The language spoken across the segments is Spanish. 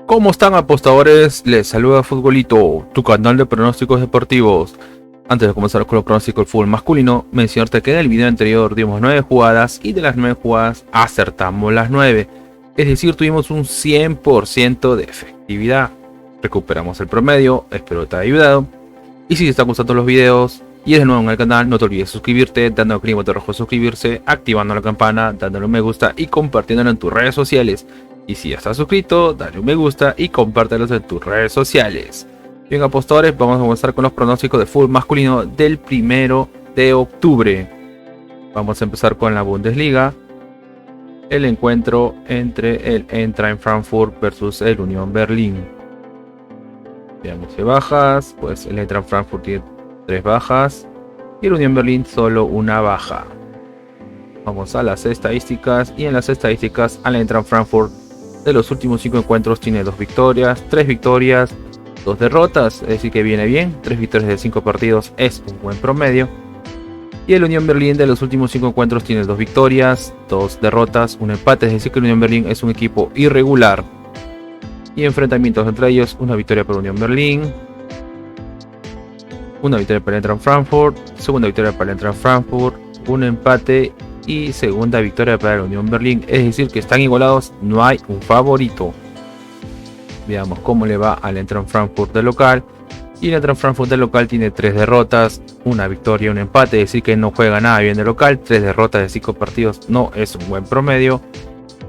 ¿Cómo están, apostadores? Les saluda Futbolito, tu canal de pronósticos deportivos. Antes de comenzar con los pronósticos del fútbol masculino, mencionarte que en el video anterior dimos 9 jugadas y de las 9 jugadas acertamos las 9. Es decir, tuvimos un 100% de efectividad. Recuperamos el promedio, espero te haya ayudado. Y si te están gustando los videos y eres nuevo en el canal, no te olvides suscribirte, dándole clic al botón rojo de suscribirse, activando la campana, dándole un me gusta y compartiéndolo en tus redes sociales. Y si ya estás suscrito, dale un me gusta y compártelos en tus redes sociales. Bien, apostadores, vamos a comenzar con los pronósticos de fútbol masculino del 1 de octubre. Vamos a empezar con la Bundesliga. El encuentro entre el Eintracht Frankfurt versus el Unión Berlín. Veamos si bajas. Pues el Eintracht Frankfurt tiene 3 bajas y el Unión Berlín solo una baja. Vamos a las estadísticas, y en las estadísticas el Eintracht Frankfurt de los últimos 5 encuentros tiene 2 victorias, 3 victorias, 2 derrotas, es decir que viene bien. 3 victorias de 5 partidos es un buen promedio. Y el Unión Berlín de los últimos 5 encuentros tiene 2 victorias, 2 derrotas, un empate, es decir que el Unión Berlín es un equipo irregular. Y enfrentamientos entre ellos: una victoria para Unión Berlín, una victoria para el Eintracht Frankfurt, segunda victoria para el Eintracht Frankfurt, un empate y segunda victoria para la Unión Berlín, es decir que están igualados, no hay un favorito. Veamos cómo le va al Eintracht Frankfurt de local. Y el Eintracht Frankfurt de local tiene 3 derrotas, una victoria y un empate, es decir que no juega nada bien de local. 3 derrotas de 5 partidos no es un buen promedio.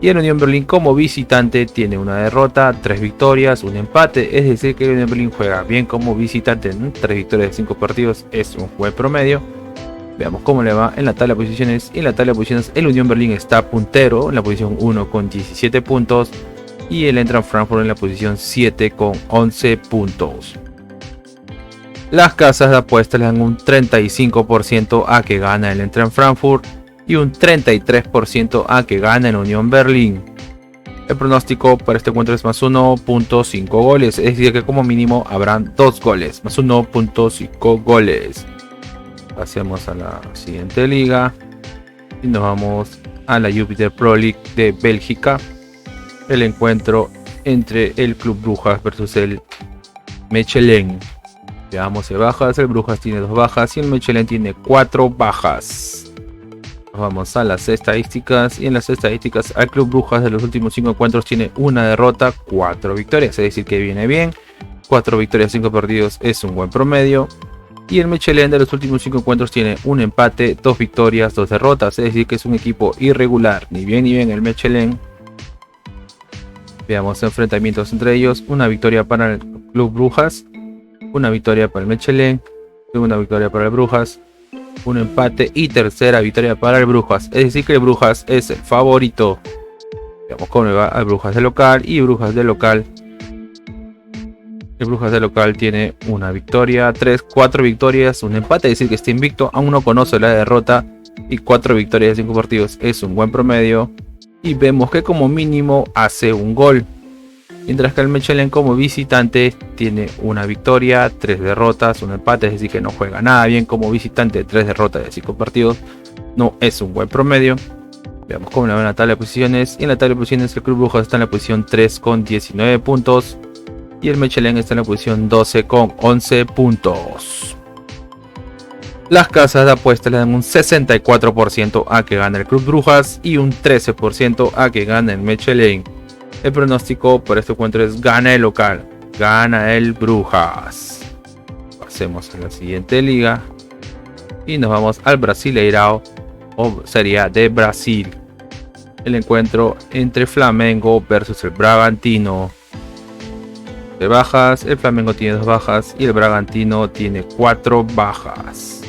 Y el Unión Berlín como visitante tiene una derrota, 3 victorias, un empate, es decir que el Unión Berlín juega bien como visitante. 3 victorias de 5 partidos es un buen promedio. Veamos cómo le va en la tabla de posiciones. Y en la tabla de posiciones el Unión Berlín está puntero en la posición 1 con 17 puntos. Y el Eintracht Frankfurt en la posición 7 con 11 puntos. Las casas de apuestas le dan un 35% a que gana el Eintracht Frankfurt y un 33% a que gana el Unión Berlín. El pronóstico para este encuentro es más 1.5 goles, es decir que como mínimo habrán 2 goles, más 1.5 goles. Pasemos a la siguiente liga y nos vamos a la Jupiler Pro League de Bélgica. El encuentro entre el Club Brujas versus el Mechelen. Veamos si bajas. El Brujas tiene 2 bajas y el Mechelen tiene 4 bajas. Nos vamos a las estadísticas, y en las estadísticas el Club Brujas de los últimos 5 encuentros tiene una derrota, 4 victorias, es decir que viene bien. 4 victorias, 5 partidos es un buen promedio. Y el Mechelen de los últimos 5 encuentros tiene un empate, 2 victorias, 2 derrotas, es decir que es un equipo irregular, ni bien el Mechelen. Veamos enfrentamientos entre ellos: una victoria para el Club Brujas, una victoria para el Mechelen, segunda victoria para el Brujas, un empate y tercera victoria para el Brujas, es decir que el Brujas es el favorito. Veamos cómo le va al Brujas de local. Y Brujas de local, el Brujas de local tiene una victoria, 4 victorias, un empate, es decir que está invicto, aún no conoce la derrota, y 4 victorias de 5 partidos es un buen promedio. Y vemos que como mínimo hace un gol, mientras que el Mechelen como visitante tiene una victoria, 3 derrotas, un empate, es decir que no juega nada bien como visitante. 3 derrotas de 5 partidos no es un buen promedio. Veamos cómo le va en la tabla de posiciones. Y en la tabla de posiciones el Club Brujas está en la posición 3 con 19 puntos y el Mechelen está en la posición 12 con 11 puntos. Las casas de apuestas le dan un 64% a que gane el Club Brujas y un 13% a que gane el Mechelen. El pronóstico para este encuentro es gana el local, gana el Brujas. Pasemos a la siguiente liga y nos vamos al Brasileirao, o Serie de Brasil. El encuentro entre Flamengo versus el Bragantino. De bajas, el Flamengo tiene 2 bajas y el Bragantino tiene 4 bajas.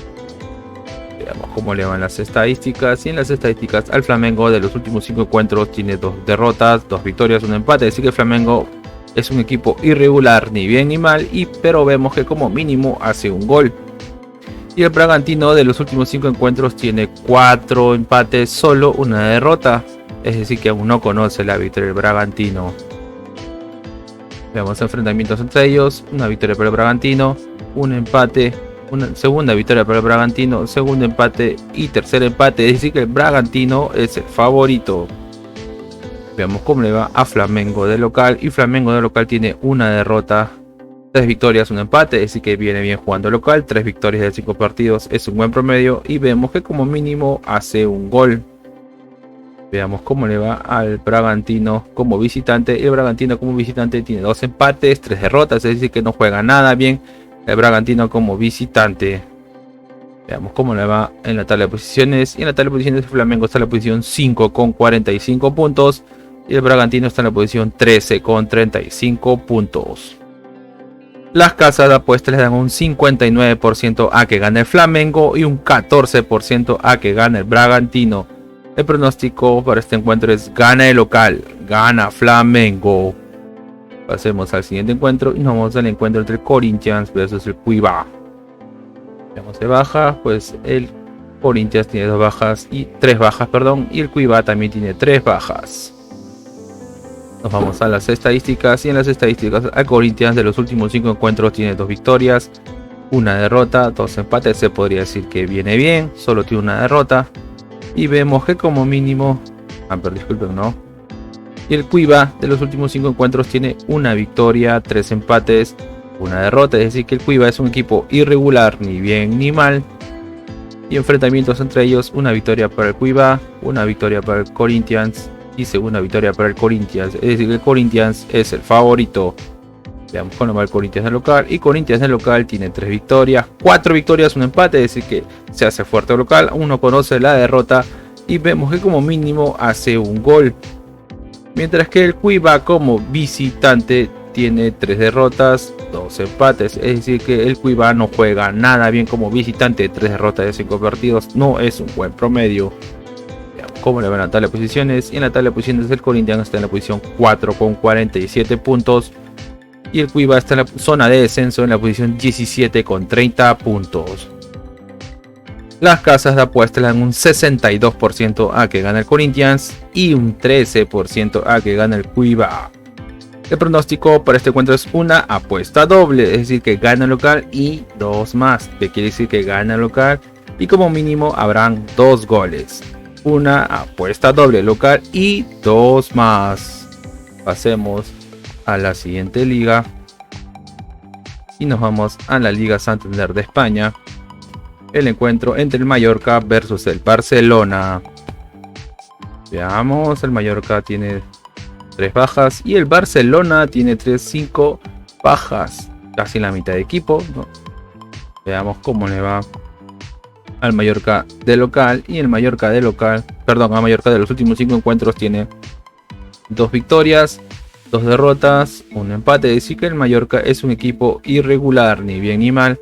Veamos cómo le van las estadísticas. Y en las estadísticas al Flamengo de los últimos 5 encuentros tiene 2 derrotas, 2 victorias, un empate, es decir que el Flamengo es un equipo irregular, ni bien ni mal, pero vemos que como mínimo hace un gol. Y el Bragantino de los últimos 5 encuentros tiene 4 empates, solo una derrota, es decir que aún no conoce la victoria del Bragantino. Veamos enfrentamientos entre ellos: una victoria para el Bragantino, un empate, una segunda victoria para el Bragantino, segundo empate y tercer empate, es decir que el Bragantino es el favorito. Veamos cómo le va a Flamengo de local. Y Flamengo de local tiene una derrota, 3 victorias, un empate. Es decir que viene bien jugando local. 3 victorias de 5 partidos es un buen promedio. Y vemos que como mínimo hace un gol. Veamos cómo le va al Bragantino como visitante. El Bragantino como visitante tiene 2 empates, 3 derrotas. Es decir que no juega nada bien el Bragantino como visitante. Veamos cómo le va en la tabla de posiciones. Y en la tabla de posiciones el Flamengo está en la posición 5 con 45 puntos. Y el Bragantino está en la posición 13 con 35 puntos. Las casas de apuestas le dan un 59% a que gane el Flamengo y un 14% a que gane el Bragantino. El pronóstico para este encuentro es gana el local, gana Flamengo. Pasemos al siguiente encuentro y nos vamos al encuentro entre el Corinthians versus el Cuiabá. Veamos de baja, pues el Corinthians tiene 2 bajas y 3 bajas, perdón, y el Cuiabá también tiene 3 bajas. Nos vamos a las estadísticas y en las estadísticas el Corinthians de los últimos 5 encuentros tiene 2 victorias, 1 derrota, 2 empates. Se podría decir que viene bien, solo tiene una derrota. Y vemos que como mínimo, disculpen, no. Y el Cuiabá de los últimos 5 encuentros tiene 1 victoria, 3 empates, 1 derrota. Es decir que el Cuiabá es un equipo irregular, ni bien ni mal. Y enfrentamientos entre ellos, 1 victoria para el Cuiabá, 1 victoria para el Corinthians y segunda victoria para el Corinthians. Es decir que el Corinthians es el favorito. Veamos cómo va el Corinthians de local. Y Corinthians de local tiene 3 victorias, 4 victorias, un empate. Es decir que se hace fuerte local. Uno conoce la derrota. Y vemos que como mínimo hace un gol. Mientras que el Cuiabá como visitante tiene 3 derrotas, 2 empates. Es decir que el Cuiabá no juega nada bien como visitante. 3 derrotas de 5 partidos no es un buen promedio. Veamos cómo le van a la tabla de posiciones. Y en la tabla de posiciones el Corinthians está en la posición 4 con 47 puntos. Y el Cuiabá está en la zona de descenso en la posición 17 con 30 puntos. Las casas de apuestas le dan un 62% a que gana el Corinthians y un 13% a que gana el Cuiabá. El pronóstico para este encuentro es una apuesta doble, es decir que gana el local y 2 más, que quiere decir que gana el local y como mínimo habrán 2 goles. Una apuesta doble local y 2 más. Pasemos a la siguiente liga y nos vamos a la Liga Santander de España. El encuentro entre el Mallorca versus el Barcelona. Veamos, el Mallorca tiene 3 bajas y el Barcelona tiene 5 bajas, casi la mitad de equipo, ¿no? Veamos cómo le va al Mallorca de local. Y el Mallorca de local, al Mallorca de los últimos 5 encuentros tiene 2 victorias, 2 derrotas, un empate. Es decir que el Mallorca es un equipo irregular, ni bien ni mal,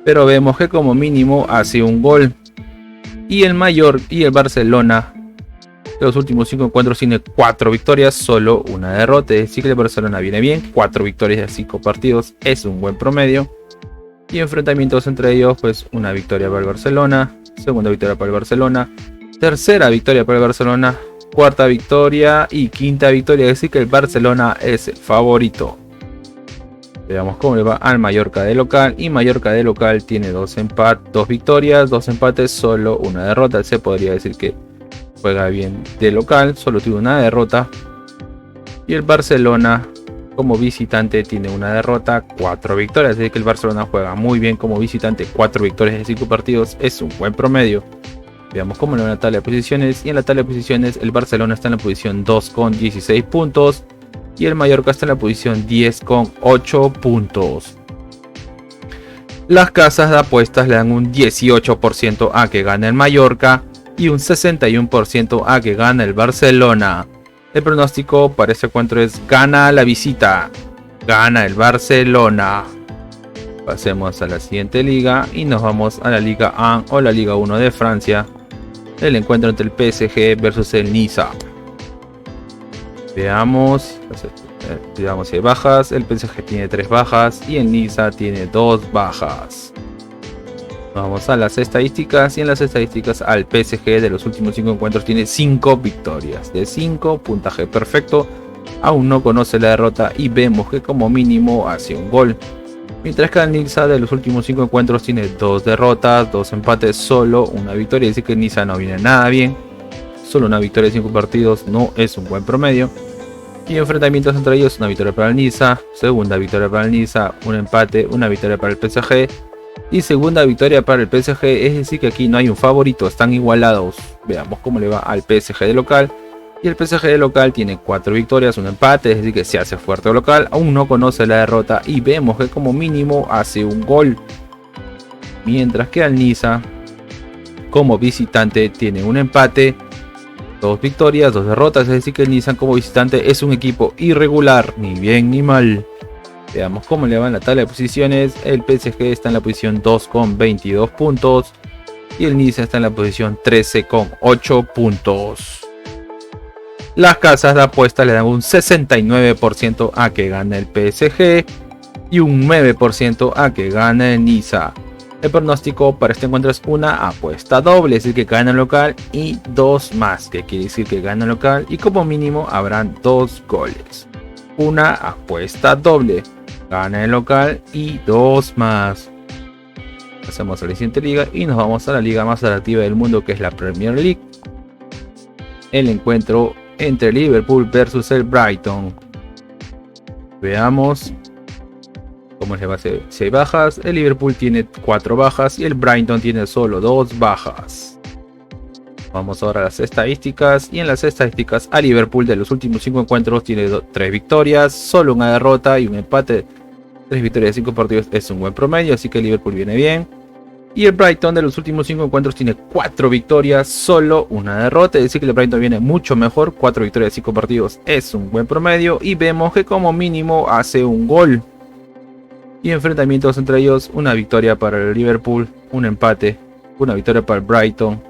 pero vemos que como mínimo hace un gol. Y el Barcelona de los últimos 5 encuentros tiene 4 victorias, solo una derrota. Es decir que el Barcelona viene bien, 4 victorias de 5 partidos es un buen promedio. Y enfrentamientos entre ellos, pues una victoria para el Barcelona, segunda victoria para el Barcelona, tercera victoria para el Barcelona, cuarta victoria y quinta victoria. Es decir que el Barcelona es el favorito. Veamos cómo le va al Mallorca de local. Y Mallorca de local tiene 2 victorias, 2 empates, solo una derrota. Se podría decir que juega bien de local, solo tiene una derrota. Y el Barcelona como visitante tiene una derrota, 4 victorias. Es decir que el Barcelona juega muy bien como visitante, 4 victorias de 5 partidos es un buen promedio. Veamos cómo le va en la tabla de posiciones. Y en la tabla de posiciones el Barcelona está en la posición 2 con 16 puntos. Y el Mallorca está en la posición 10 con 8 puntos. Las casas de apuestas le dan un 18% a que gane el Mallorca y un 61% a que gane el Barcelona. El pronóstico para este encuentro es gana la visita, gana el Barcelona. Pasemos a la siguiente liga y nos vamos a la Liga 1 o la Liga 1 de Francia. El encuentro entre el PSG versus el Niza. Veamos si hay bajas. El PSG tiene 3 bajas y el Niza tiene 2 bajas. Nos vamos a las estadísticas y en las estadísticas al PSG de los últimos 5 encuentros tiene 5 victorias de 5, puntaje perfecto, aún no conoce la derrota y vemos que como mínimo hace un gol. Mientras que el Niza de los últimos 5 encuentros tiene 2 derrotas, 2 empates, solo una victoria. Es decir que el Niza no viene nada bien, solo una victoria de 5 partidos no es un buen promedio. Y enfrentamientos entre ellos, una victoria para el Niza, segunda victoria para el Niza, un empate, una victoria para el PSG y segunda victoria para el PSG. Es decir que aquí no hay un favorito, están igualados. Veamos cómo le va al PSG de local. Y el PSG de local tiene 4 victorias, un empate, es decir que se hace fuerte de local, aún no conoce la derrota y vemos que como mínimo hace un gol. Mientras que al Niza como visitante tiene un empate, 2 victorias, 2 derrotas, es decir que el Nissan como visitante es un equipo irregular, ni bien ni mal. Veamos cómo le va en la tabla de posiciones. El PSG está en la posición 2 con 22 puntos y el Nissan está en la posición 13 con 8 puntos. Las casas de apuestas le dan un 69% a que gane el PSG y un 9% a que gane el Niza. El pronóstico para este encuentro es una apuesta doble, es decir que gana el local y 2 más, que quiere decir que gana el local y como mínimo habrán 2 goles. Una apuesta doble, gana el local y 2 más. Pasamos a la siguiente liga y nos vamos a la liga más atractiva del mundo, que es la Premier League. El encuentro entre Liverpool versus el Brighton. Veamos cómo se va a hacer. Si hay bajas, el Liverpool tiene 4 bajas y el Brighton tiene solo 2 bajas. Vamos ahora a las estadísticas. Y en las estadísticas, a Liverpool de los últimos 5 encuentros tiene 3 victorias, solo una derrota y un empate. 3 victorias de 5 partidos es un buen promedio, así que el Liverpool viene bien. Y el Brighton de los últimos 5 encuentros tiene 4 victorias, solo una derrota, es decir que el Brighton viene mucho mejor. 4 victorias de 5 partidos es un buen promedio y vemos que como mínimo hace un gol. Y enfrentamientos entre ellos, una victoria para el Liverpool, un empate, una victoria para el Brighton,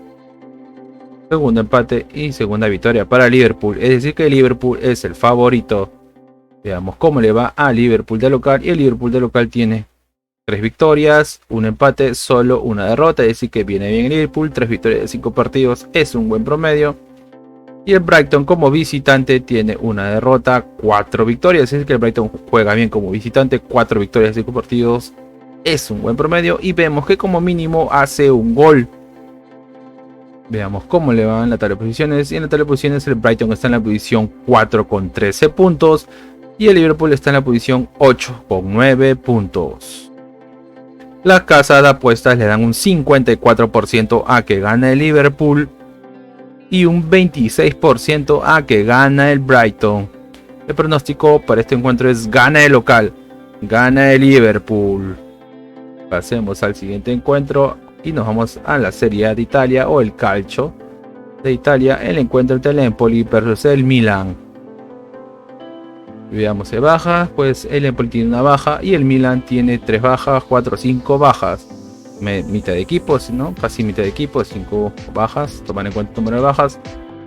segundo empate y segunda victoria para el Liverpool. Es decir que el Liverpool es el favorito. Veamos cómo le va a Liverpool de local. Y el Liverpool de local tiene 3 victorias, un empate, solo una derrota. Es decir que viene bien el Liverpool, 3 victorias de 5 partidos es un buen promedio. Y el Brighton como visitante tiene una derrota, 4 victorias. Es decir que el Brighton juega bien como visitante, 4 victorias de 5 partidos es un buen promedio. Y vemos que como mínimo hace un gol. Veamos cómo le va en la tabla de posiciones. Y en la tabla de posiciones el Brighton está en la posición 4 con 13 puntos. Y el Liverpool está en la posición 8 con 9 puntos. Las casas de apuestas le dan un 54% a que gane el Liverpool y un 26% a que gana el Brighton. El pronóstico para este encuentro es gana el local, gana el Liverpool. Pasemos al siguiente encuentro y nos vamos a la Serie A de Italia o el Calcio de Italia. El encuentro entre el Empoli versus el Milan. Veamos si baja, pues el Empoli tiene una baja y el Milan tiene 3 bajas, 4 o 5 bajas. Mitad de equipos, ¿no? Casi mitad de equipos, 5 bajas, tomar en cuenta el número de bajas.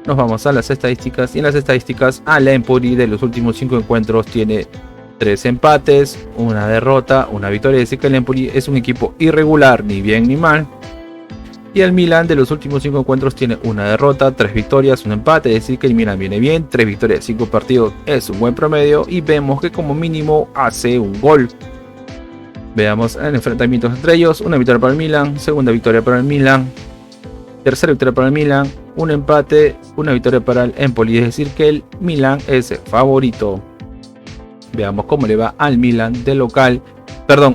Nos vamos a las estadísticas y en las estadísticas al Empoli de los últimos 5 encuentros tiene 3 empates, una derrota, una victoria. Es decir que el Empoli es un equipo irregular, ni bien ni mal. Y el Milan de los últimos 5 encuentros tiene una derrota, 3 victorias, un empate. Es decir que el Milan viene bien, 3 victorias de 5 partidos es un buen promedio y vemos que como mínimo hace un gol. Veamos en enfrentamientos entre ellos, una victoria para el Milan, segunda victoria para el Milan, tercera victoria para el Milan, un empate, una victoria para el Empoli, es decir que el Milan es el favorito. Veamos cómo le va al Milan de local,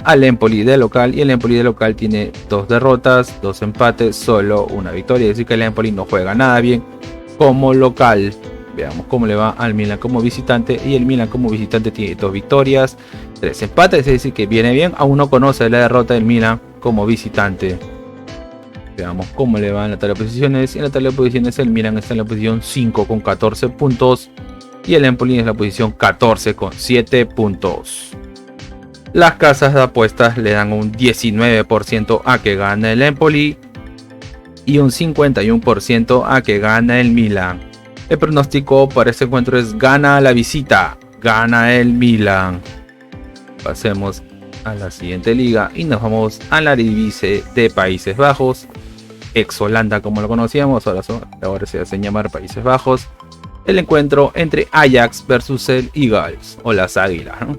al Empoli de local, y el Empoli de local tiene 2 derrotas, 2 empates, solo una victoria, es decir que el Empoli no juega nada bien como local. Veamos cómo le va al Milan como visitante, y el Milan como visitante tiene 2 victorias, 3 empates, es decir que viene bien, aún no conoce la derrota del Milan como visitante. Veamos cómo le va en la tabla de posiciones. En la tabla de posiciones el Milan está en la posición 5 con 14 puntos y el Empoli en la posición 14 con 7 puntos. Las casas de apuestas le dan un 19% a que gane el Empoli y un 51% a que gane el Milan. El pronóstico para este encuentro es gana la visita, gana el Milan. Pasemos a la siguiente liga y nos vamos a la Eredivisie de Países Bajos, ex Holanda como lo conocíamos, ahora se hace llamar Países Bajos. El encuentro entre Ajax versus el Eagles o las Águilas, ¿no?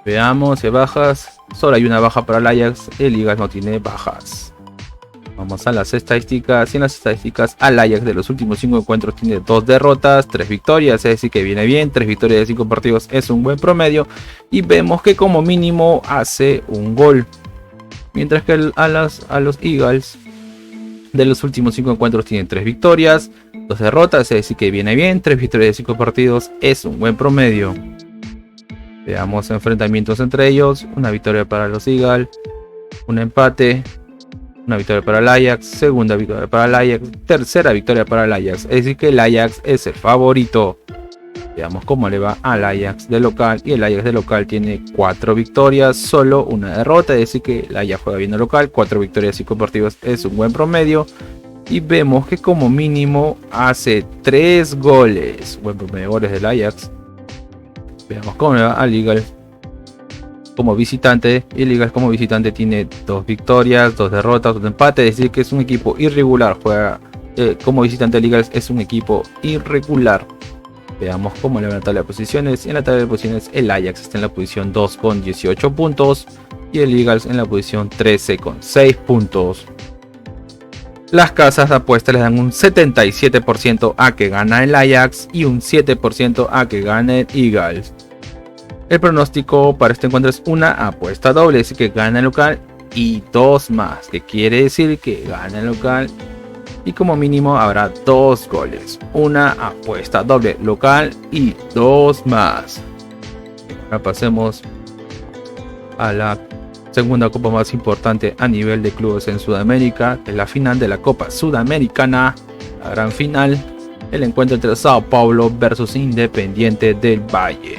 Veamos si bajas, solo hay una baja para el Ajax, el Eagles no tiene bajas. Vamos a las estadísticas. Y en las estadísticas, al Ajax de los últimos 5 encuentros tiene 2 derrotas, 3 victorias, es decir que viene bien. 3 victorias de 5 partidos es un buen promedio. Y vemos que como mínimo hace un gol. Mientras que a los Eagles de los últimos 5 encuentros tienen 3 victorias, 2 derrotas, es decir que viene bien. 3 victorias de 5 partidos es un buen promedio. Veamos enfrentamientos entre ellos. Una victoria para los Eagles, un empate, una victoria para el Ajax, segunda victoria para el Ajax, tercera victoria para el Ajax, es decir que el Ajax es el favorito. Veamos cómo le va al Ajax de local, y el Ajax de local tiene 4 victorias, solo una derrota, es decir que el Ajax juega bien de local. 4 victorias y 5 partidos es un buen promedio. Y vemos que como mínimo hace 3 goles, buen promedio de goles del Ajax. Veamos cómo le va al Eagles como visitante. Y el Eagles como visitante tiene 2 victorias, 2 derrotas, 1 empate, es decir que es un equipo irregular. Juega como visitante el Eagles, es un equipo irregular. Veamos cómo le va la tabla de posiciones. En la tabla de posiciones el Ajax está en la posición 2 con 18 puntos y el Eagles en la posición 13 con 6 puntos. Las casas de apuestas les dan un 77% a que gana el Ajax y un 7% a que gane el Eagles. El pronóstico para este encuentro es una apuesta doble, es decir que gana el local y 2 más, que quiere decir que gana el local y como mínimo habrá 2 goles. Una apuesta doble local y 2 más. Ahora pasemos a la segunda copa más importante a nivel de clubes en Sudamérica, que es la final de la Copa Sudamericana, la gran final, el encuentro entre Sao Paulo versus Independiente del Valle.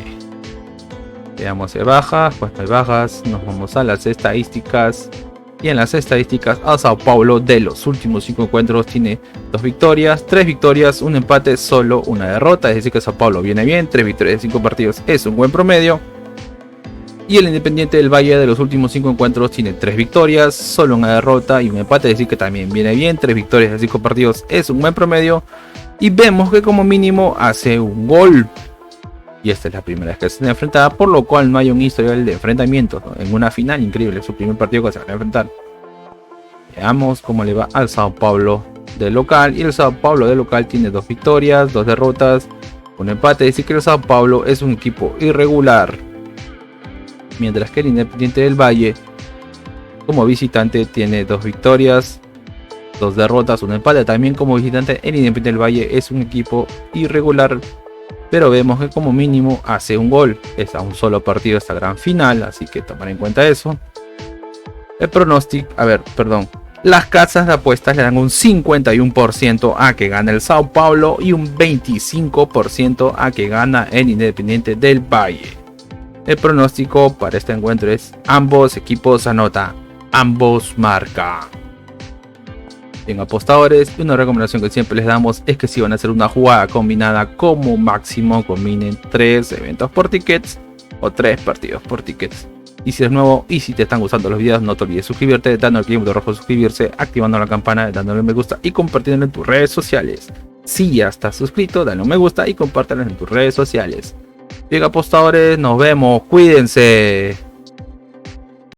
Veamos de bajas, pues no hay bajas, nos vamos a las estadísticas. Y en las estadísticas, a Sao Paulo de los últimos 5 encuentros tiene 2 victorias, 3 victorias, 1 empate, solo una derrota, es decir que Sao Paulo viene bien. 3 victorias de 5 partidos es un buen promedio. Y el Independiente del Valle de los últimos 5 encuentros tiene 3 victorias, solo una derrota y un empate, es decir que también viene bien. 3 victorias de 5 partidos es un buen promedio. Y vemos que como mínimo hace un gol. Y esta es la primera vez que se está enfrentada, por lo cual no hay un historial de enfrentamientos, ¿no? En una final increíble, es su primer partido que se van a enfrentar. Veamos cómo le va al Sao Paulo de local. Y el Sao Paulo de local tiene 2 victorias, 2 derrotas, un empate, es decir que el Sao Paulo es un equipo irregular. Mientras que el Independiente del Valle como visitante tiene 2 victorias, 2 derrotas, un empate. También como visitante el Independiente del Valle es un equipo irregular, pero vemos que como mínimo hace un gol. Es a un solo partido esta gran final, así que tomar en cuenta eso. El pronóstico, las casas de apuestas le dan un 51% a que gana el Sao Paulo y un 25% a que gana el Independiente del Valle. El pronóstico para este encuentro es ambos equipos anotan, ambos marcan. En apostadores, una recomendación que siempre les damos es que si van a hacer una jugada combinada, como máximo combinen 3 eventos por tickets o 3 partidos por tickets. Y si eres nuevo y si te están gustando los videos, no te olvides suscribirte, dando al clic rojo suscribirse, activando la campana, dándole me gusta y compartiéndolo en tus redes sociales. Si ya estás suscrito, dale un me gusta y compártelo en tus redes sociales. Bien, apostadores, nos vemos, cuídense.